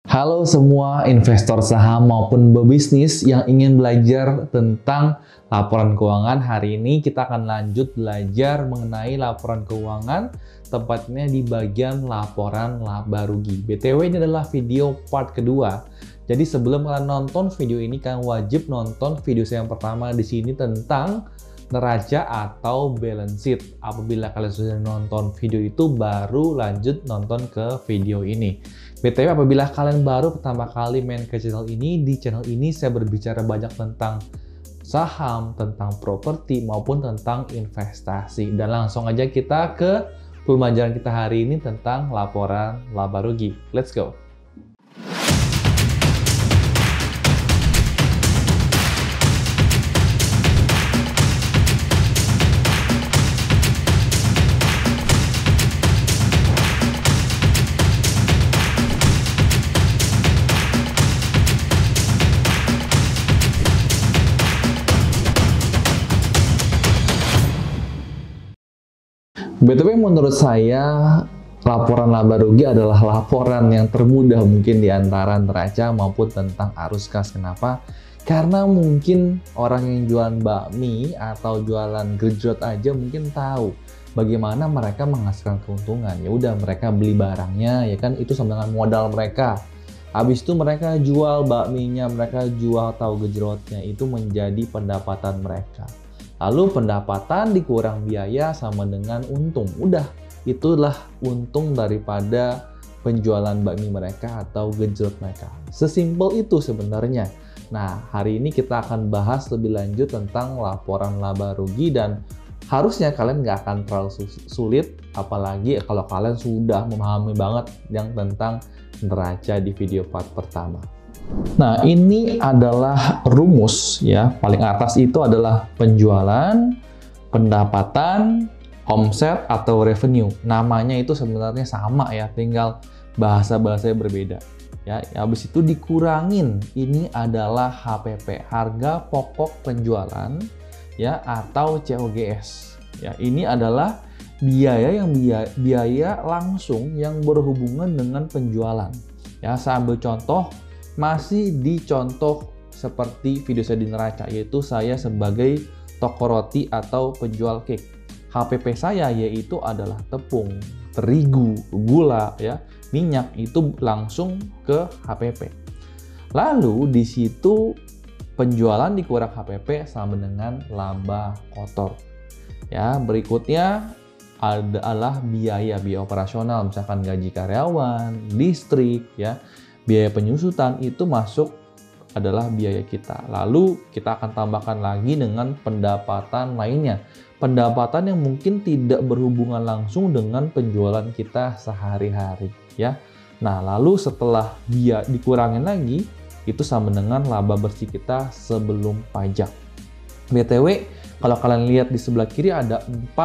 Halo semua investor saham maupun pebisnis yang ingin belajar tentang laporan keuangan. Hari ini kita akan lanjut belajar mengenai laporan keuangan, tepatnya di bagian laporan laba rugi. BTW ini adalah video part kedua. Jadi sebelum kalian nonton video ini, kalian wajib nonton video saya yang pertama di sini tentang neraca atau balance sheet. Apabila kalian sudah nonton video itu, baru lanjut nonton ke video ini. BTW, apabila kalian baru pertama kali main ke channel ini, di channel ini saya berbicara banyak tentang saham, tentang properti, maupun tentang investasi. Dan langsung aja kita ke pembelajaran kita hari ini tentang laporan laba rugi. Let's go! BTW menurut saya laporan laba rugi adalah laporan yang termudah mungkin di antara neraca maupun tentang arus kas. Kenapa? Karena mungkin orang yang jualan bakmi atau jualan gejrot aja mungkin tahu bagaimana mereka menghasilkan keuntungan. Ya udah, mereka beli barangnya, ya kan, itu sama dengan modal mereka. Habis itu mereka jual bakminya, mereka jual tahu gejrotnya, itu menjadi pendapatan mereka. Lalu pendapatan dikurang biaya sama dengan untung. Udah, itulah untung daripada penjualan bakmi mereka atau gejrot mereka. Sesimpel itu sebenarnya. Nah, hari ini kita akan bahas lebih lanjut tentang laporan laba rugi, dan harusnya kalian nggak akan terlalu sulit, apalagi kalau kalian sudah memahami banget yang tentang neraca di video part pertama. Nah, ini adalah rumus ya. Paling atas itu adalah penjualan, pendapatan, omset atau revenue. Namanya itu sebenarnya sama ya, tinggal bahasa-bahasanya berbeda. Ya, habis itu dikurangin. Ini adalah HPP, harga pokok penjualan ya, atau COGS. Ya, ini adalah biaya langsung yang berhubungan dengan penjualan. Ya, saya ambil contoh masih di contoh seperti video saya di neraca, yaitu saya sebagai toko roti atau penjual cake. HPP saya yaitu adalah tepung, terigu, gula, ya, minyak, itu langsung ke HPP. Lalu di situ penjualan dikurang HPP sama dengan laba kotor. Ya, berikutnya adalah biaya operasional, misalkan gaji karyawan, listrik, ya. Biaya penyusutan itu masuk adalah biaya kita. Lalu kita akan tambahkan lagi dengan pendapatan lainnya. Pendapatan yang mungkin tidak berhubungan langsung dengan penjualan kita sehari-hari, ya. Nah, lalu setelah dia dikurangin lagi, itu sama dengan laba bersih kita sebelum pajak. BTW, kalau kalian lihat di sebelah kiri ada 4,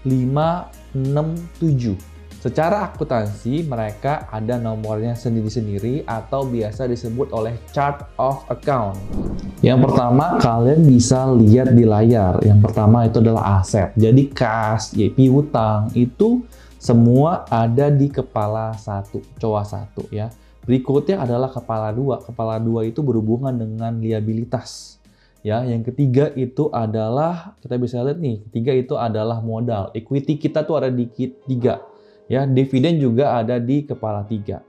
5, 6, 7. Secara akuntansi, mereka ada nomornya sendiri-sendiri atau biasa disebut oleh chart of account. Yang pertama, kalian bisa lihat di layar. Yang pertama itu adalah aset. Jadi kas, piutang, itu semua ada di kepala 1, COA 1 ya. Berikutnya adalah kepala 2. Kepala 2 itu berhubungan dengan liabilitas. Ya, yang ketiga itu adalah, kita bisa lihat nih, ketiga itu adalah modal. Equity kita tuh ada di 3. Ya, dividen juga ada di kepala 3.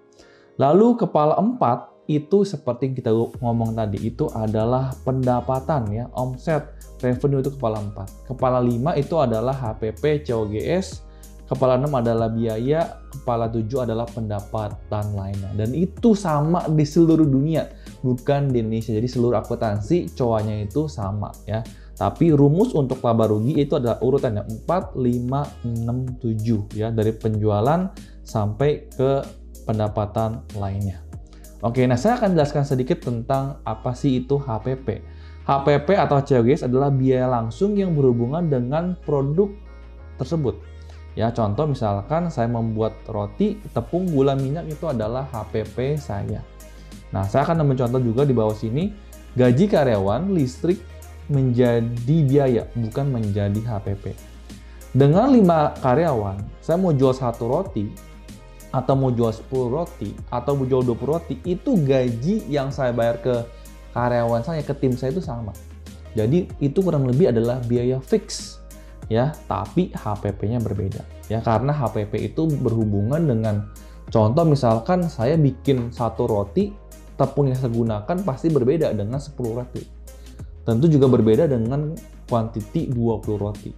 Lalu kepala 4 itu seperti yang kita ngomong tadi, itu adalah pendapatan ya, omset, revenue, itu kepala 4. Kepala 5 itu adalah HPP, COGS, kepala 6 adalah biaya, kepala 7 adalah pendapatan lainnya. Dan itu sama di seluruh dunia, bukan di Indonesia. Jadi seluruh akuntansi COA-nya itu sama ya. Tapi rumus untuk laba rugi itu adalah urutannya 4, 5, 6, 7 ya, dari penjualan sampai ke pendapatan lainnya. Oke, nah saya akan jelaskan sedikit tentang apa sih itu HPP. HPP atau COGS adalah biaya langsung yang berhubungan dengan produk tersebut. Ya, contoh misalkan saya membuat roti, tepung, gula, minyak, itu adalah HPP saya. Nah, saya akan ambil contoh juga di bawah sini, gaji karyawan, listrik, menjadi biaya, bukan menjadi HPP. Dengan 5 karyawan, saya mau jual 1 roti, atau mau jual 10 roti, atau mau jual 20 roti, itu gaji yang saya bayar ke karyawan saya, ke tim saya itu sama. Jadi itu kurang lebih adalah biaya fix, ya, tapi HPP-nya berbeda. Ya, karena HPP itu berhubungan dengan, contoh misalkan saya bikin 1 roti, tepung yang saya gunakan pasti berbeda dengan 10 roti. Tentu juga berbeda dengan kuantiti 20 roti.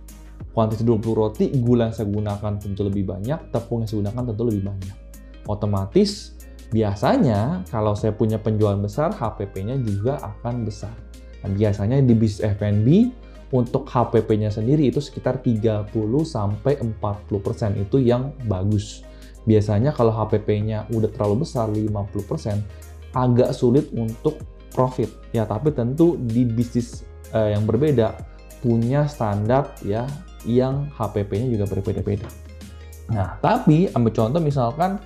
Kuantiti 20 roti, gula yang saya gunakan tentu lebih banyak, tepung yang saya gunakan tentu lebih banyak. Otomatis, biasanya kalau saya punya penjualan besar, HPP-nya juga akan besar. Nah, biasanya di bisnis F&B, untuk HPP-nya sendiri itu sekitar 30-40% itu yang bagus. Biasanya kalau HPP-nya udah terlalu besar, 50%, agak sulit untuk profit. Ya, tapi tentu di bisnis yang berbeda, punya standar ya, yang HPP-nya juga berbeda-beda. Nah, tapi ambil contoh misalkan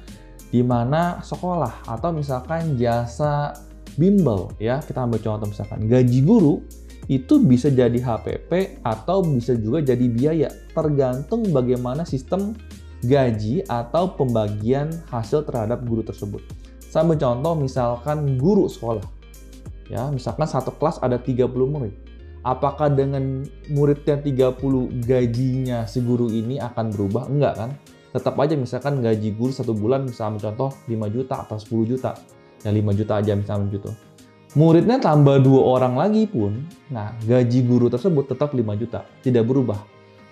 di mana sekolah atau misalkan jasa bimbel ya, kita ambil contoh misalkan gaji guru itu bisa jadi HPP atau bisa juga jadi biaya, tergantung bagaimana sistem gaji atau pembagian hasil terhadap guru tersebut. Saya ambil contoh misalkan guru sekolah. Ya, misalkan satu kelas ada 30 murid. Apakah dengan muridnya 30 gajinya si guru ini akan berubah? Enggak kan? Tetap aja misalkan gaji guru 1 bulan misalnya contoh 5 juta atau 10 juta. Ya 5 juta aja misalnya gitu. Muridnya tambah 2 orang lagi pun, nah gaji guru tersebut tetap 5 juta. Tidak berubah.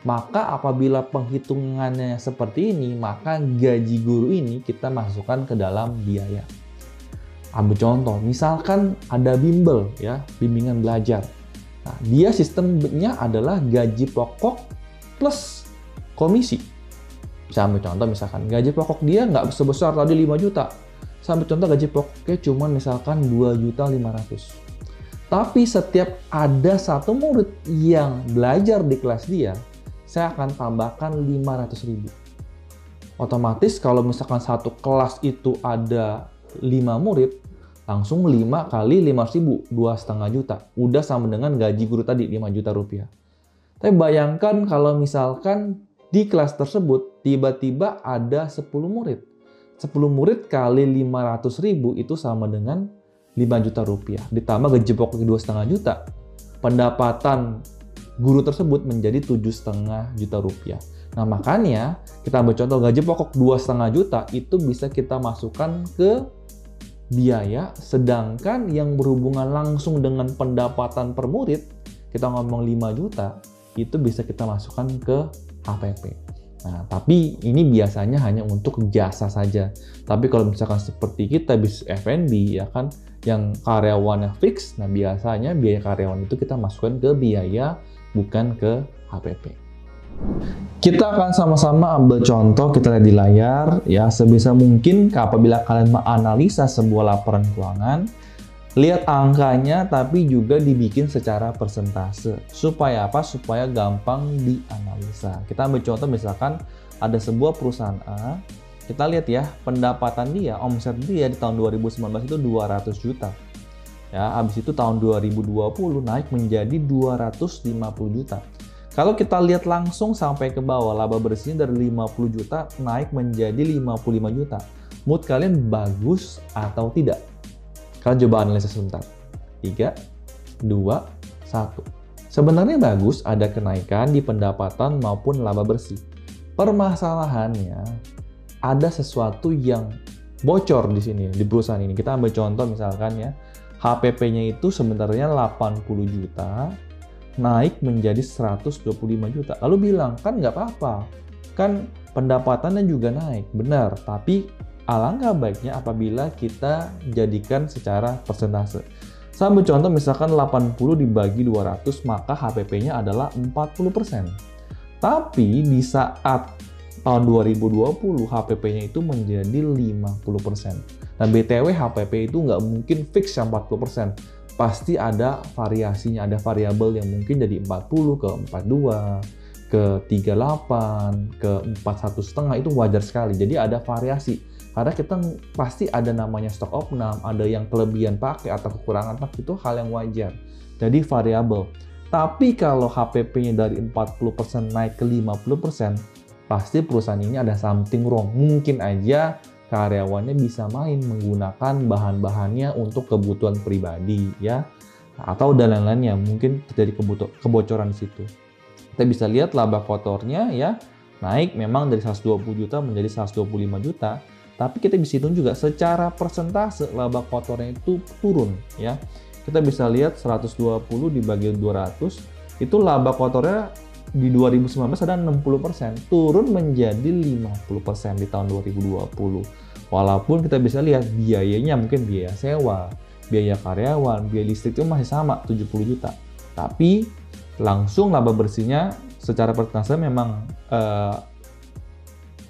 Maka apabila penghitungannya seperti ini, maka gaji guru ini kita masukkan ke dalam biaya. Ambil contoh, misalkan ada bimbel ya, bimbingan belajar. Nah, dia sistemnya adalah gaji pokok plus komisi. Saya ambil contoh misalkan gaji pokok dia nggak sebesar tadi 5 juta. Saya ambil contoh gaji pokoknya cuma misalkan 2.500.000. Tapi setiap ada 1 murid yang belajar di kelas dia, saya akan tambahkan 500.000. Otomatis kalau misalkan 1 kelas itu ada 5 murid, langsung 5 kali 500.000, 2,5 juta. Udah sama dengan gaji guru tadi, 5 juta rupiah. Tapi bayangkan kalau misalkan di kelas tersebut tiba-tiba ada 10 murid. 10 murid kali 500.000 itu sama dengan 5 juta rupiah. Ditambah gaji pokok 2,5 juta. Pendapatan guru tersebut menjadi 7,5 juta rupiah. Nah makanya kita ambil contoh gaji pokok 2,5 juta itu bisa kita masukkan ke biaya, sedangkan yang berhubungan langsung dengan pendapatan per murid, kita ngomong 5 juta, itu bisa kita masukkan ke HPP. Nah, tapi ini biasanya hanya untuk jasa saja. Tapi kalau misalkan seperti kita bisnis F&B ya kan, yang karyawannya fix, nah biasanya biaya karyawan itu kita masukkan ke biaya, bukan ke HPP. Kita akan sama-sama ambil contoh, kita lihat di layar ya. Sebisa mungkin apabila kalian menganalisa sebuah laporan keuangan, lihat angkanya tapi juga dibikin secara persentase. Supaya apa? Supaya gampang dianalisa. Kita ambil contoh misalkan ada sebuah perusahaan A, kita lihat ya pendapatan dia, omset dia di tahun 2019 itu 200 juta. Ya, habis itu tahun 2020 naik menjadi 250 juta. Kalau kita lihat langsung sampai ke bawah, laba bersihnya dari 50 juta naik menjadi 55 juta. Mood kalian bagus atau tidak? Kalian coba analisis sebentar. 3, 2, 1. Sebenarnya bagus, ada kenaikan di pendapatan maupun laba bersih. Permasalahannya, ada sesuatu yang bocor di sini, di perusahaan ini. Kita ambil contoh misalkan ya, HPP-nya itu sebenarnya 80 juta, naik menjadi 125 juta. Lalu bilang, kan nggak apa-apa, kan pendapatannya juga naik. Benar, tapi alangkah baiknya apabila kita jadikan secara persentase. Saya ambil contoh misalkan 80 dibagi 200, maka HPP-nya adalah 40%. Tapi di saat tahun 2020, HPP-nya itu menjadi 50%. Nah, BTW HPP itu nggak mungkin fix yang 40%. Pasti ada variasinya, ada variabel yang mungkin jadi 40 ke 42, ke 38, ke 41,5, itu wajar sekali. Jadi ada variasi. Karena kita pasti ada namanya stok opnam, ada yang kelebihan pakai atau kekurangan pakai, itu hal yang wajar. Jadi variabel. Tapi kalau HPP-nya dari 40% naik ke 50%, pasti perusahaan ini ada something wrong. Mungkin aja karyawannya bisa main menggunakan bahan-bahannya untuk kebutuhan pribadi ya, atau dan lain-lainnya, mungkin terjadi kebocoran di situ. Kita bisa lihat laba kotornya ya naik memang dari 120 juta menjadi 125 juta, tapi kita bisa hitung juga secara persentase laba kotornya itu turun ya. Kita bisa lihat 120 dibagi 200, itu laba kotornya di 2019 ada 60%, turun menjadi 50% di tahun 2020. Walaupun kita bisa lihat biayanya mungkin biaya sewa, biaya karyawan, biaya listrik itu masih sama 70 juta. Tapi langsung laba bersihnya secara persentase memang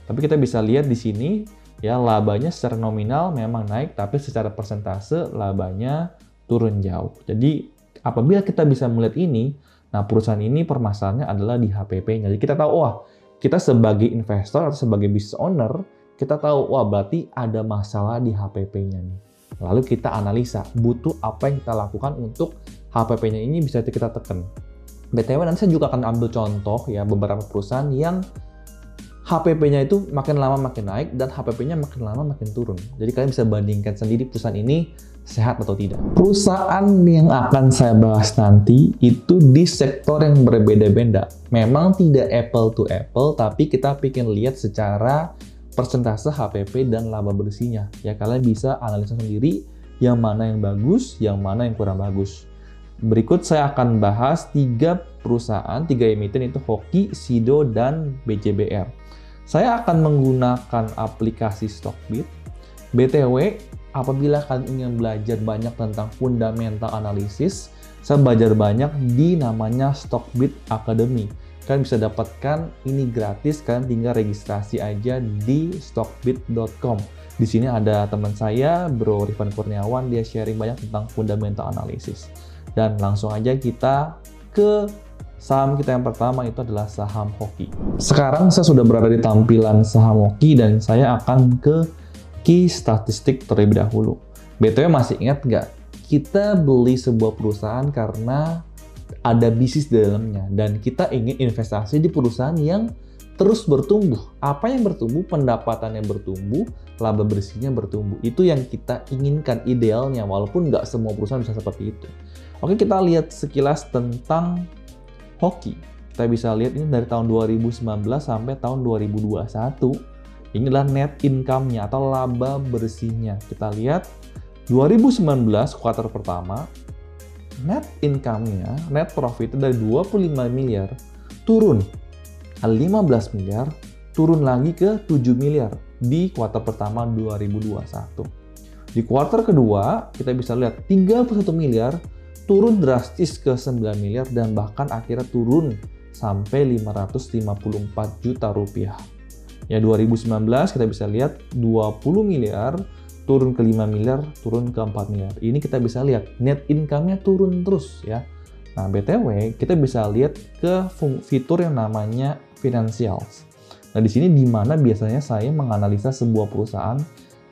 tapi kita bisa lihat di sini ya, labanya secara nominal memang naik, tapi secara persentase labanya turun jauh. Jadi apabila kita bisa melihat ini, nah perusahaan ini permasalahannya adalah di HPP-nya. Jadi kita tahu, wah kita sebagai investor atau sebagai business owner, kita tahu, wah berarti ada masalah di HPP-nya nih. Lalu kita analisa, butuh apa yang kita lakukan untuk HPP-nya ini bisa kita tekan. BTW nanti saya juga akan ambil contoh ya beberapa perusahaan yang HPP-nya itu makin lama makin naik dan HPP-nya makin lama makin turun. Jadi kalian bisa bandingkan sendiri perusahaan ini sehat atau tidak. Perusahaan yang akan saya bahas nanti itu di sektor yang berbeda-beda. Memang tidak apple to apple, tapi kita pengen lihat secara persentase HPP dan laba bersihnya. Ya kalian bisa analisa sendiri yang mana yang bagus, yang mana yang kurang bagus. Berikut saya akan bahas 3 perusahaan, 3 emiten itu Hoki, Sido, dan BCBR. Saya akan menggunakan aplikasi Stockbit. BTW, apabila kalian ingin belajar banyak tentang fundamental analysis, saya belajar banyak di namanya Stockbit Academy. Kalian bisa dapatkan ini gratis, kalian tinggal registrasi aja di stockbit.com. Di sini ada teman saya, Bro Rifan Kurniawan, dia sharing banyak tentang fundamental analysis. Dan langsung aja kita ke saham kita yang pertama, itu adalah saham Hoki. Sekarang saya sudah berada di tampilan saham Hoki dan saya akan ke key statistik terlebih dahulu. BTW masih ingat nggak? Kita beli sebuah perusahaan karena ada bisnis di dalamnya dan kita ingin investasi di perusahaan yang terus bertumbuh. Apa yang bertumbuh? Pendapatannya bertumbuh, laba bersihnya bertumbuh. Itu yang kita inginkan idealnya, walaupun nggak semua perusahaan bisa seperti itu. Oke, kita lihat sekilas tentang Hoki. Kita bisa lihat ini dari tahun 2019 sampai tahun 2021. Inilah net income-nya atau laba bersihnya. Kita lihat 2019 kuartal pertama, net income-nya, net profit dari 25 miliar turun 15 miliar, turun lagi ke 7 miliar di kuartal pertama 2021. Di kuartal kedua, kita bisa lihat 31 miliar, turun drastis ke 9 miliar, dan bahkan akhirnya turun sampai 554 juta rupiah. Ya 2019 kita bisa lihat 20 miliar, turun ke 5 miliar, turun ke 4 miliar. Ini kita bisa lihat net income-nya turun terus ya. Nah, BTW kita bisa lihat ke fitur yang namanya financials. Nah, di sini di mana biasanya saya menganalisa sebuah perusahaan.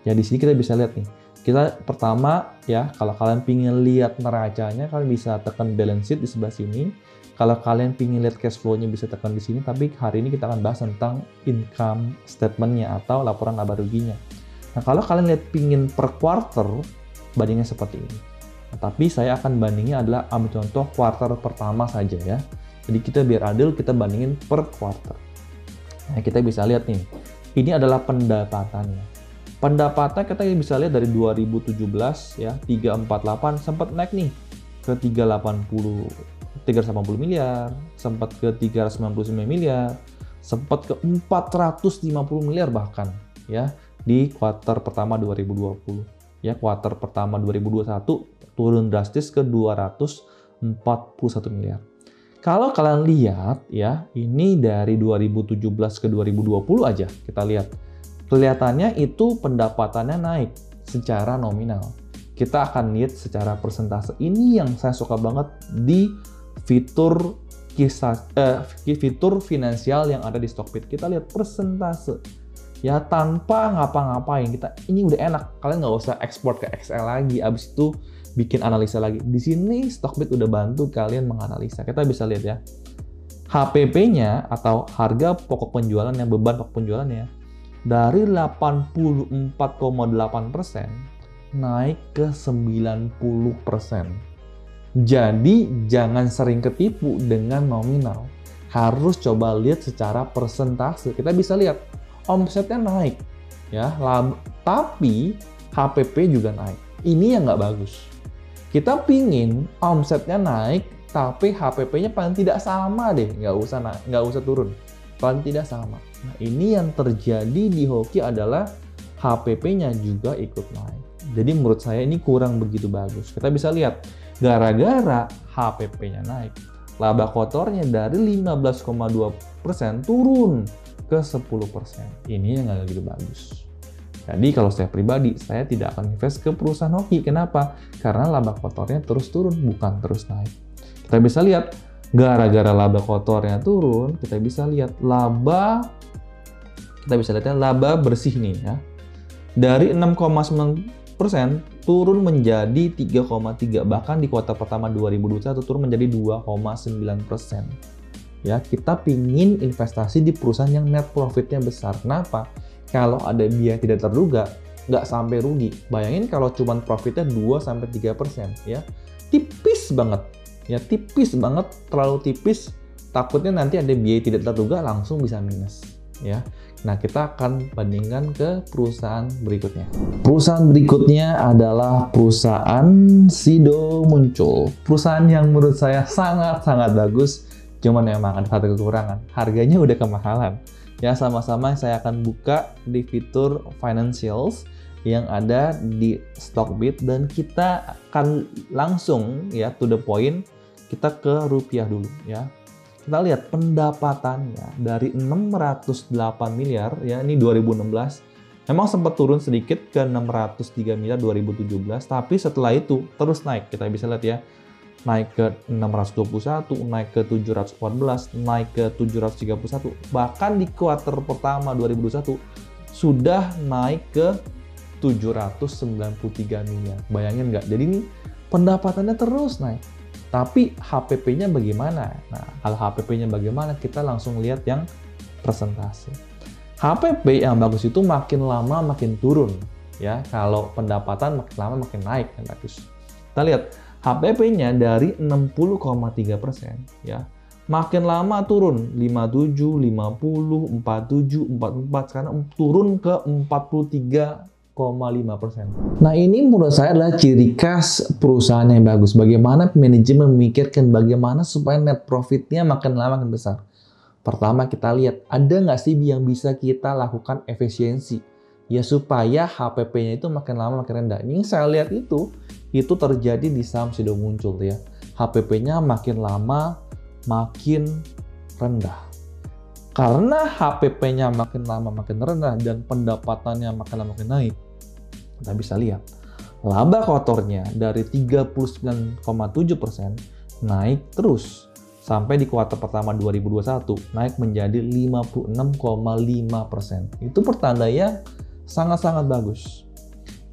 Ya di sini kita bisa lihat nih. Kita pertama ya, kalau kalian pingin lihat neracanya, kalian bisa tekan balance sheet di sebelah sini. Kalau kalian pingin lihat cash flow-nya bisa tekan di sini. Tapi hari ini kita akan bahas tentang income statement-nya atau laporan laba ruginya. Nah, kalau kalian lihat pingin per quarter, bandingnya seperti ini. Nah, tapi saya akan bandingnya adalah ambil contoh kuartal pertama saja ya. Jadi kita biar adil, kita bandingin per quarter. Nah, kita bisa lihat nih. Ini adalah pendapatannya. Pendapatan kita bisa lihat dari 2017 ya, 348 sempat naik nih ke 380 miliar, sempat ke 399 miliar, sempat ke 450 miliar bahkan ya di kuartal pertama 2020. Ya, kuartal pertama 2021 turun drastis ke 241 miliar. Kalau kalian lihat ya, ini dari 2017 ke 2020 aja kita lihat. Kelihatannya itu pendapatannya naik secara nominal. Kita akan lihat secara persentase. Ini yang saya suka banget di fitur finansial yang ada di Stockbit. Kita lihat persentase. Ya tanpa ngapa-ngapain. Ini udah enak. Kalian nggak usah ekspor ke Excel lagi. Abis itu bikin analisa lagi. Di sini Stockbit udah bantu kalian menganalisa. Kita bisa lihat ya. HPP-nya atau harga pokok penjualannya, beban pokok penjualannya dari 84,8% naik ke 90%. Jadi jangan sering ketipu dengan nominal. Harus coba lihat secara persentase. Kita bisa lihat omsetnya naik, ya, tapi HPP juga naik. Ini yang nggak bagus. Kita pingin omsetnya naik, tapi HPP-nya paling tidak sama deh, nggak usah turun, paling tidak sama. Nah, ini yang terjadi di Hoki adalah HPP-nya juga ikut naik. Jadi menurut saya ini kurang begitu bagus. Kita bisa lihat, gara-gara HPP-nya naik, laba kotornya dari 15,2% turun ke 10%. Ini yang nggak gitu bagus. Jadi kalau saya pribadi, saya tidak akan invest ke perusahaan Hoki. Kenapa? Karena laba kotornya terus turun, bukan terus naik. Kita bisa lihat, gara-gara laba kotornya turun, kita bisa lihat laba bersih nih ya. Dari 6,9% turun menjadi 3,3%. Bahkan di kuartal pertama 2021 turun menjadi 2,9%. Ya, kita pingin investasi di perusahaan yang net profitnya besar. Kenapa? Kalau ada biaya tidak terduga, nggak sampai rugi. Bayangin kalau cuma profitnya 2-3%, ya. Tipis banget. Ya, tipis banget, terlalu tipis. Takutnya nanti ada biaya tidak terduga langsung bisa minus, ya. Nah, kita akan bandingkan ke perusahaan berikutnya. Perusahaan berikutnya adalah perusahaan Sido Muncul. Perusahaan yang menurut saya sangat-sangat bagus, cuman memang ada satu kekurangan. Harganya udah kemahalan. Ya, sama-sama saya akan buka di fitur financials yang ada di Stockbit dan kita akan langsung ya to the point, kita ke rupiah dulu ya. Kita lihat pendapatannya dari 608 miliar ya, ini 2016. Memang sempat turun sedikit ke 603 miliar 2017, tapi setelah itu terus naik. Kita bisa lihat ya. Naik ke 621, naik ke 714, naik ke 731. Bahkan di kuartal pertama 2021 sudah naik ke 793 miliar. Bayangin nggak? Jadi ini pendapatannya terus naik. Tapi HPP-nya bagaimana? Nah, kalau HPP-nya bagaimana? Kita langsung lihat yang persentase. HPP yang bagus itu makin lama makin turun. Ya, kalau pendapatan makin lama makin naik, yang bagus. Kita lihat HPP-nya dari 60,3% ya. Makin lama turun 57, 50, 47, 44, sekarang turun ke 43,5%. Nah, ini menurut saya adalah ciri khas perusahaan yang bagus. Bagaimana manajemen memikirkan bagaimana supaya net profitnya makin lama makin besar. Pertama kita lihat, ada nggak sih yang bisa kita lakukan efisiensi? Ya supaya HPP-nya itu makin lama makin rendah. Ini saya lihat itu terjadi di saham Sido Muncul ya. HPP-nya makin lama makin rendah. Karena HPP-nya makin lama makin rendah dan pendapatannya makin lama makin naik, kita bisa lihat laba kotornya dari 39,7% naik terus sampai di kuartal pertama 2021 naik menjadi 56,5%. Itu pertandanya sangat-sangat bagus.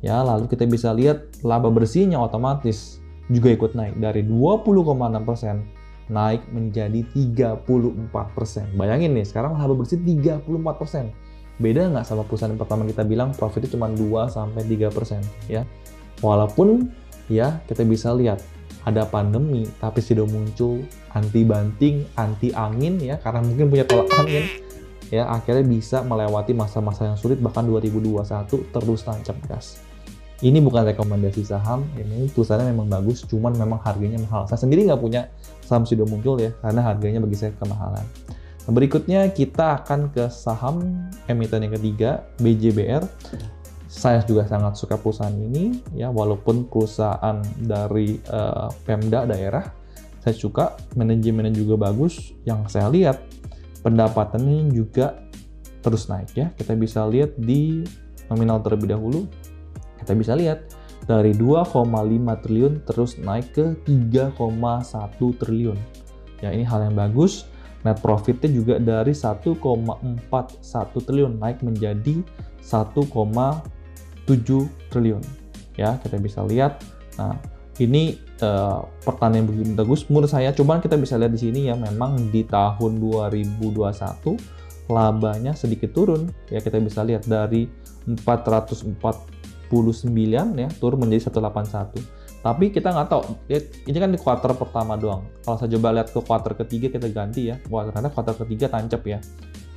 Ya, lalu kita bisa lihat laba bersihnya otomatis juga ikut naik dari 20,6% naik menjadi 34%. Bayangin nih, sekarang laba bersih 34%. Beda nggak sama perusahaan yang pertama kita bilang profitnya cuma 2-3% ya. Walaupun ya kita bisa lihat ada pandemi, tapi Sido Muncul anti banting, anti angin ya, karena mungkin punya tolak angin. Ya, akhirnya bisa melewati masa-masa yang sulit, bahkan 2021 terus tancap gas. Ini bukan rekomendasi saham, ini perusahaannya memang bagus, cuman memang harganya mahal. Saya sendiri nggak punya saham Sido Muncul ya, karena harganya bagi saya kemahalan. Nah, berikutnya kita akan ke saham emiten yang ketiga, BJBR. Saya juga sangat suka perusahaan ini, ya walaupun perusahaan dari Pemda daerah, saya suka, manajemennya juga bagus. Yang saya lihat pendapatannya juga terus naik ya. Kita bisa lihat di nominal terlebih dahulu. Kita bisa lihat dari 2,5 triliun terus naik ke 3,1 triliun. Ya, ini hal yang bagus. Net profitnya juga dari 1,41 triliun naik menjadi 1,7 triliun. Ya, kita bisa lihat. Nah, ini pertanian begitu bagus menurut saya. Cuman kita bisa lihat di sini ya, memang di tahun 2021 labanya sedikit turun ya. Kita bisa lihat dari 449 ya turun menjadi 181. Tapi kita nggak tahu, ini kan di kuartal pertama doang. Kalau saya coba lihat ke kuartal ketiga, kita ganti ya. Karena kuartal ketiga tancap ya.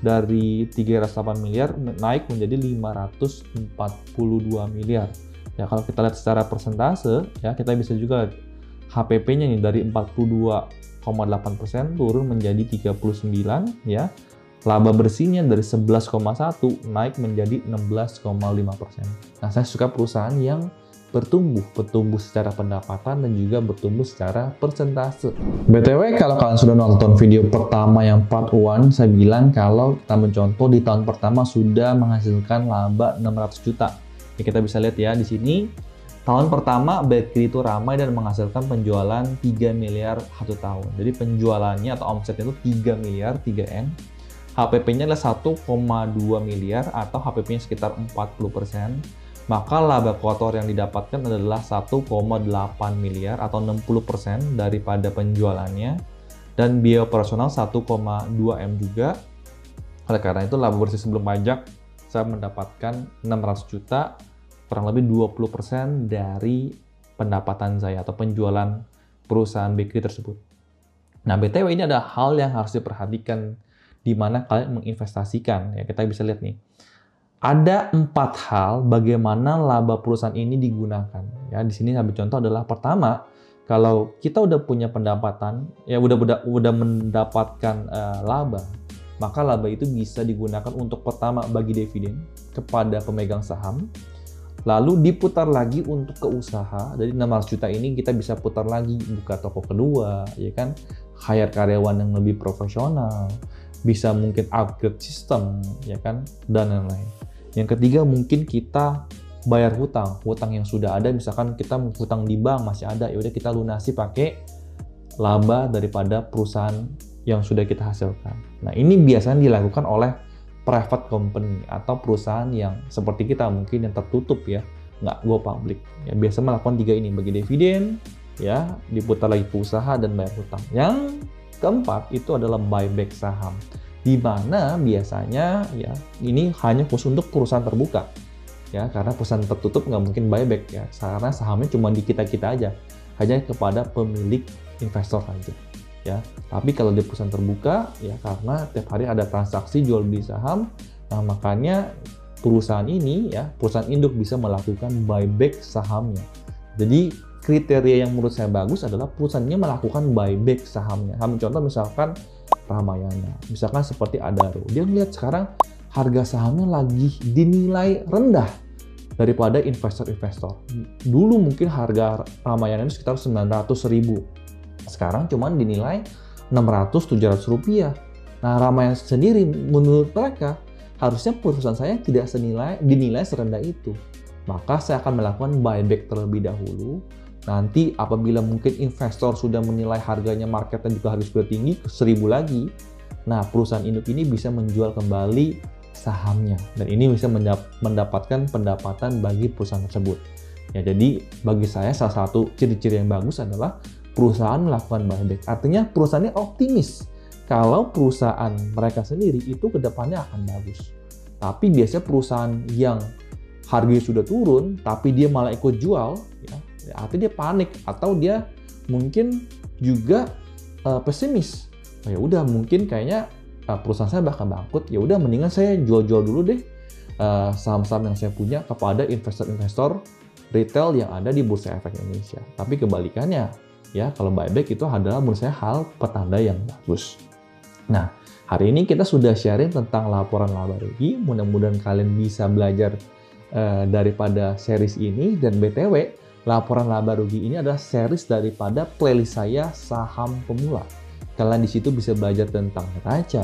Dari 308 miliar naik menjadi 542 miliar. Ya kalau kita lihat secara persentase, ya kita bisa juga HPP-nya nih dari 42,8% turun menjadi 39 ya. Laba bersihnya dari 11,1 naik menjadi 16,5%. Nah, saya suka perusahaan yang bertumbuh secara pendapatan dan juga bertumbuh secara persentase. BTW, kalau kalian sudah nonton video pertama yang part 1, saya bilang kalau kita mencontoh di tahun pertama sudah menghasilkan laba 600 juta. Ya, kita bisa lihat ya di sini, tahun pertama bakery itu ramai dan menghasilkan penjualan 3 miliar 1 tahun. Jadi penjualannya atau omsetnya itu 3 miliar, 3M. HPP-nya adalah 1,2 miliar atau HPP-nya sekitar 40%. Maka laba kotor yang didapatkan adalah 1,8 miliar atau 60% daripada penjualannya, dan biaya operasional 1,2 M juga. Oleh karena itu laba bersih sebelum pajak saya mendapatkan 600 juta, kurang lebih 20% dari pendapatan saya atau penjualan perusahaan bakery tersebut. Nah, BTW ini ada hal yang harus diperhatikan di mana kalian menginvestasikan ya. Kita bisa lihat nih. Ada 4 hal bagaimana laba perusahaan ini digunakan. Ya, di sini saya contoh adalah pertama, kalau kita udah punya pendapatan, ya udah mendapatkan laba, maka laba itu bisa digunakan untuk pertama bagi dividen kepada pemegang saham, lalu diputar lagi untuk ke usaha. Jadi 600 juta ini kita bisa putar lagi buka toko kedua, ya kan, hire karyawan yang lebih profesional, bisa mungkin upgrade sistem, ya kan, dan lain-lain. Yang ketiga mungkin kita bayar hutang yang sudah ada, misalkan kita hutang di bank masih ada, ya udah kita lunasi pakai laba daripada perusahaan yang sudah kita hasilkan. Nah, ini biasanya dilakukan oleh private company atau perusahaan yang seperti kita mungkin yang tertutup ya, nggak go public. Ya, biasa melakukan 3 ini, bagi dividen, ya diputar lagi ke usaha dan bayar hutang. Yang keempat itu adalah buyback saham, di mana biasanya ya ini hanya khusus untuk perusahaan terbuka ya, karena perusahaan tertutup nggak mungkin buyback ya, karena sahamnya cuma di kita aja, hanya kepada pemilik investor saja ya. Tapi kalau di perusahaan terbuka ya, karena tiap hari ada transaksi jual beli saham, nah makanya perusahaan ini ya, perusahaan induk bisa melakukan buyback sahamnya. Jadi kriteria yang menurut saya bagus adalah perusahaannya melakukan buyback sahamnya. Contoh misalkan Ramayana, misalkan seperti Adaro, dia melihat sekarang harga sahamnya lagi dinilai rendah daripada investor-investor. Dulu mungkin harga Ramayana itu sekitar 900.000, sekarang cuman dinilai 600-700 rupiah. Nah, Ramayana sendiri menurut mereka harusnya perusahaan saya tidak dinilai serendah itu. Maka saya akan melakukan buyback terlebih dahulu. Nanti apabila mungkin investor sudah menilai harganya, marketnya juga harus sudah tinggi, 1.000 lagi. Nah, perusahaan induk ini bisa menjual kembali sahamnya. Dan ini bisa mendapatkan pendapatan bagi perusahaan tersebut. Ya, jadi bagi saya salah satu ciri-ciri yang bagus adalah perusahaan melakukan buyback. Artinya perusahaannya optimis kalau perusahaan mereka sendiri itu kedepannya akan bagus. Tapi biasanya perusahaan yang harganya sudah turun, tapi dia malah ikut jual, ya, artinya dia panik atau dia mungkin juga pesimis. Oh, ya udah mungkin kayaknya perusahaan saya bakal bangkrut. Ya udah mendingan saya jual-jual dulu deh saham-saham yang saya punya kepada investor-investor retail yang ada di Bursa Efek Indonesia. Tapi kebalikannya, ya kalau buyback itu adalah menurut saya hal petanda yang bagus. Nah, hari ini kita sudah sharing tentang laporan laba rugi. Mudah-mudahan kalian bisa belajar daripada series ini. Dan BTW, laporan laba rugi ini adalah series daripada playlist saya Saham Pemula. Kalian di situ bisa belajar tentang neraca,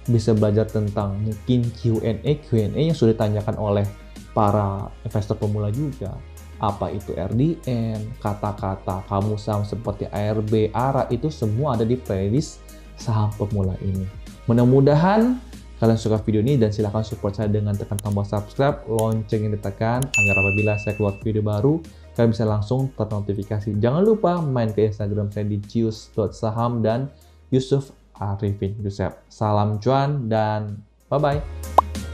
bisa belajar tentang mungkin Q&A yang sudah ditanyakan oleh para investor pemula juga. Apa itu RDN, kata-kata kamus saham seperti ARB, ARA, itu semua ada di playlist Saham Pemula ini. Mudah-mudahan kalian suka video ini dan silahkan support saya dengan tekan tombol subscribe, lonceng yang ditekan agar apabila saya keluar video baru, kalian bisa langsung ternotifikasi. Jangan lupa main ke Instagram saya di cius.saham dan Yusuf Arifin Yusef. Salam cuan dan bye-bye.